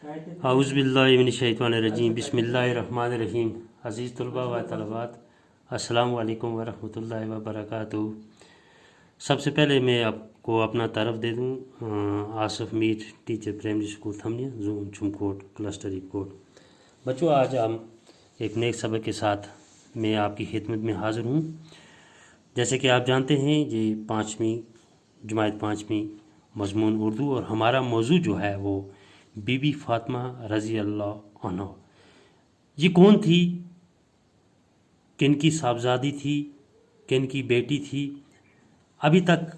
औज़ुबिल्लाहिमिनश्शैतानिर्रजीम बिस्मिल्लाहिर्रहमानिर्रहीम। अज़ीज़ तलबा व तलबात, अस्सलामु अलैकुम व रहमतुल्लाहि व बरकातुहू। सबसे पहले मैं आपको अपना तारफ़ दे दूँ। Asif Mir teacher primary school थमनिया जून चुमकोट क्लस्टर कोट। बच्चों, आज हम एक नए सबक के साथ मैं आपकी खिदमत में हाज़िर हूँ। जैसे कि आप जानते हैं, ये पाँचवीं जमात पाँचवीं मज़मून उर्दू, और हमारा मौजू जो है वो बीबी फ़ातिमा रज़ी अल्लाह अन्हा। ये कौन थी, किन की साहबजादी थी, किन की बेटी थी, अभी तक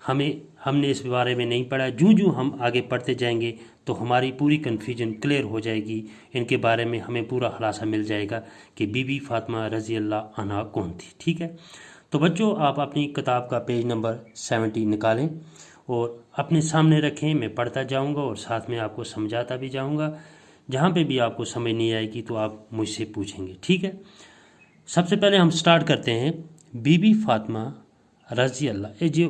हमने इस बारे में नहीं पढ़ा। जूँ हम आगे पढ़ते जाएंगे तो हमारी पूरी कन्फ्यूजन क्लियर हो जाएगी। इनके बारे में हमें पूरा खुलासा मिल जाएगा कि बीबी फ़ातिमा रज़ी अल्लाह अन्हा कौन थी। ठीक है, तो बच्चों, आप अपनी किताब का पेज नंबर 70 निकालें और अपने सामने रखें। मैं पढ़ता जाऊंगा और साथ में आपको समझाता भी जाऊंगा। जहाँ पे भी आपको समझ नहीं आएगी तो आप मुझसे पूछेंगे। ठीक है, सबसे पहले हम स्टार्ट करते हैं। बीबी फ़ातिमा रज़ी अल्लाह, ये जो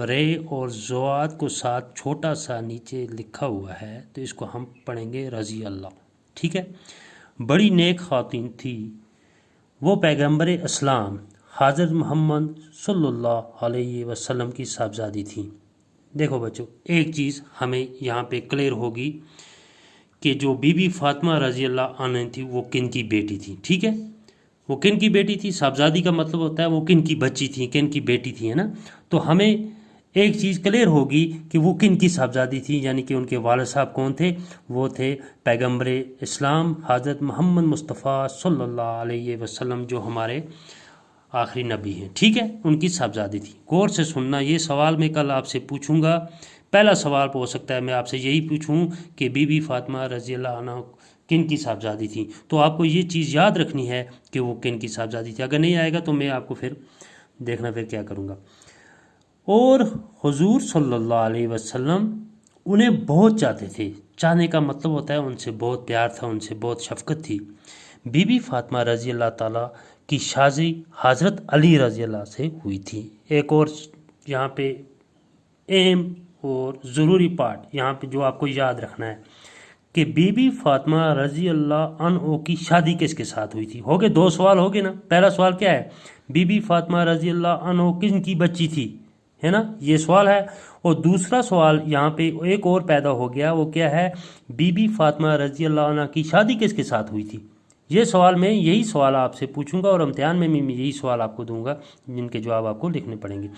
रे और ज़ोआद को साथ छोटा सा नीचे लिखा हुआ है तो इसको हम पढ़ेंगे रज़ी अल्लाह। ठीक है, बड़ी नेक खातून थी वो, पैगम्बर इस्लाम हज़रत मोहम्मद सल्लल्लाहु अलैहि वसल्लम की साहबजादी थी। देखो बच्चों, एक चीज़ हमें यहाँ पे क्लियर होगी कि जो बीबी फ़ातिमा रज़ी अल्लाह अन्हा थी वो किन की बेटी थी। ठीक है, वो किन की बेटी थी। साहबजादी का मतलब होता है वो किन की बच्ची थी, किन की बेटी थी, है ना। तो हमें एक चीज़ क्लियर होगी कि वो किन की साहबजादी थी, यानी कि उनके वालिद साहब कौन थे। वो थे पैगम्बर इस्लाम हज़रत मोहम्मद मुस्तफ़ा सल्लल्लाहु अलैहि वसल्लम, जो हमारे आखिरी नबी हैं। ठीक है, उनकी साहबजादी थी। गौर से सुनना, ये सवाल मैं कल आपसे पूछूंगा। पहला सवाल हो सकता है मैं आपसे यही पूछूं कि बीबी फ़ातिमा रज़ी अल्लाह अन्हा किन की साहबजादी थी, तो आपको ये चीज़ याद रखनी है कि वो किन की साहबजादी थी। अगर नहीं आएगा तो मैं आपको फिर देखना फिर क्या करूँगा। और हुजूर सल्लल्लाहु अलैहि वसल्लम उन्हें बहुत चाहते थे। चाहने का मतलब होता है उनसे बहुत प्यार था, उनसे बहुत शफ़क़त थी। बीबी फ़ातिमा रज़ी अल्लाह ताला की शादी हज़रत अली रज़ी अल्लाह से हुई थी। एक और यहाँ पे अहम और ज़रूरी पार्ट यहाँ पे जो आपको याद रखना है कि बीबी फ़ातिमा रज़ी अल्लाह अन्हा की शादी किसके साथ हुई थी। हो गए दो सवाल हो गए ना। पहला सवाल क्या है, बीबी फ़ातिमा रज़ी अल्लाह अन्हा किन की बच्ची थी, है ना, ये सवाल है। और दूसरा सवाल यहाँ पे एक और पैदा हो गया, वो क्या है, बीबी फ़ातिमा रज़ी अल्लाह अन्हा की शादी किसके साथ हुई थी। ये सवाल मैं यही सवाल आपसे पूछूंगा और इम्तिहान में मैं यही सवाल आपको दूंगा, जिनके जवाब आपको लिखने पड़ेंगे।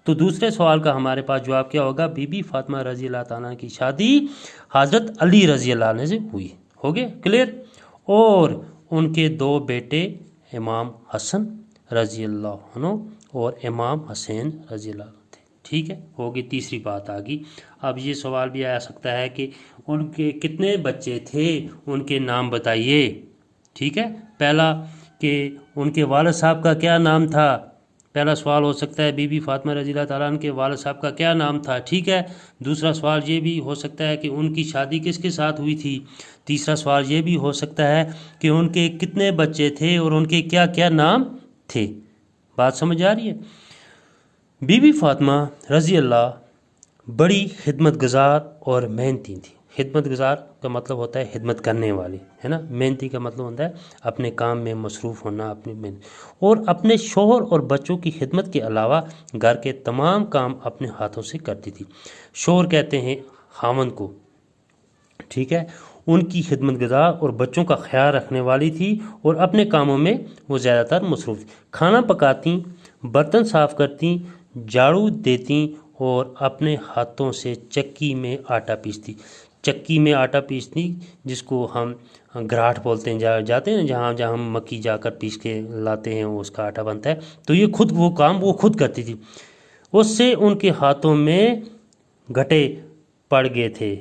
तो दूसरे सवाल का हमारे पास जवाब क्या होगा, बीबी फ़ातिमा रज़ी अल्लाह ताला की शादी हज़रत अली रज़ी अल्लाह अन्हु से हुई। हो गए क्लियर। और उनके दो बेटे इमाम हसन रज़ी अल्लाह अन्हु और इमाम हुसैन रज़ी अल्लाह थे। ठीक है, होगी तीसरी बात आ गई। अब ये सवाल भी आ सकता है कि उनके कितने बच्चे थे, उनके नाम बताइए। ठीक है, पहला कि उनके वालिद साहब का क्या नाम था। पहला सवाल हो सकता है बीबी फ़ातिमा रज़ी अल्लाह ताला अन्हा के वालिद साहब का क्या नाम था। ठीक है, दूसरा सवाल ये भी हो सकता है कि उनकी शादी किसके साथ हुई थी। तीसरा सवाल ये भी हो सकता है कि उनके कितने बच्चे थे और उनके क्या क्या नाम थे। बात समझ आ रही है। बीबी फ़ातिमा रज़ी अल्लाह बड़ी खिदमत गुज़ार और मेहनती थी। खिदमत गुज़ार का मतलब होता है खिदमत करने वाली, है ना। मेहनती का मतलब होता है अपने काम में मसरूफ़ होना, अपनी मेहनत, और अपने शोहर और बच्चों की खिदमत के अलावा घर के तमाम काम अपने हाथों से करती थी। शोहर कहते हैं खामन को। ठीक है, उनकी खिदमत गुज़ार और बच्चों का ख्याल रखने वाली थी और अपने कामों में वो ज़्यादातर मसरूफ़ थी। खाना पकाती, बर्तन साफ़ करती, झाड़ू देती और अपने हाथों से चक्की में आटा पीसती। चक्की में आटा पीसती जिसको हम घराट बोलते हैं, जाते हैं जहाँ जहाँ हम मक्की जाकर पीस के लाते हैं उसका आटा बनता है। तो ये खुद वो काम वो खुद करती थी। उससे उनके हाथों में घटे पड़ गए थे।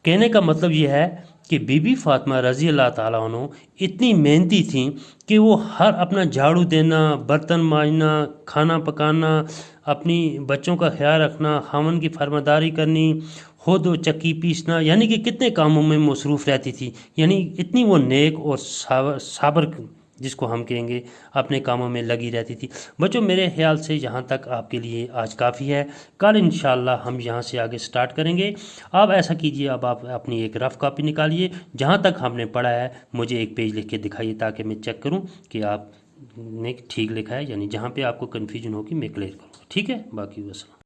कहने का मतलब ये है कि बीबी फ़ातिमा रज़ी अल्लाह ताला अन्हा इतनी मेहनती थी कि वो हर अपना झाड़ू देना, बर्तन मांजना, खाना पकाना, अपनी बच्चों का ख्याल रखना, खामन की फरमादारी करनी, खुद चक्की पीसना, यानी कि कितने कामों में मसरूफ़ रहती थी। यानी इतनी वो नेक और साबर جس کو ہم کہیں گے اپنے کاموں میں لگی رہتی تھی۔ بچوں میرے خیال سے یہاں تک آپ کے لیے آج کافی ہے، کل انشاءاللہ ہم یہاں سے آگے سٹارٹ کریں گے۔ آپ ایسا کیجئے، اب آپ اپنی ایک رف کاپی نکالیے، جہاں تک ہم نے پڑھا ہے مجھے ایک پیج لکھ کے دکھائیے تاکہ میں چیک کروں کہ آپ نے ٹھیک لکھا ہے، یعنی جہاں پہ آپ کو کنفیوژن ہوگی میں کلیئر کروں، ٹھیک ہے؟ باقی وسلام۔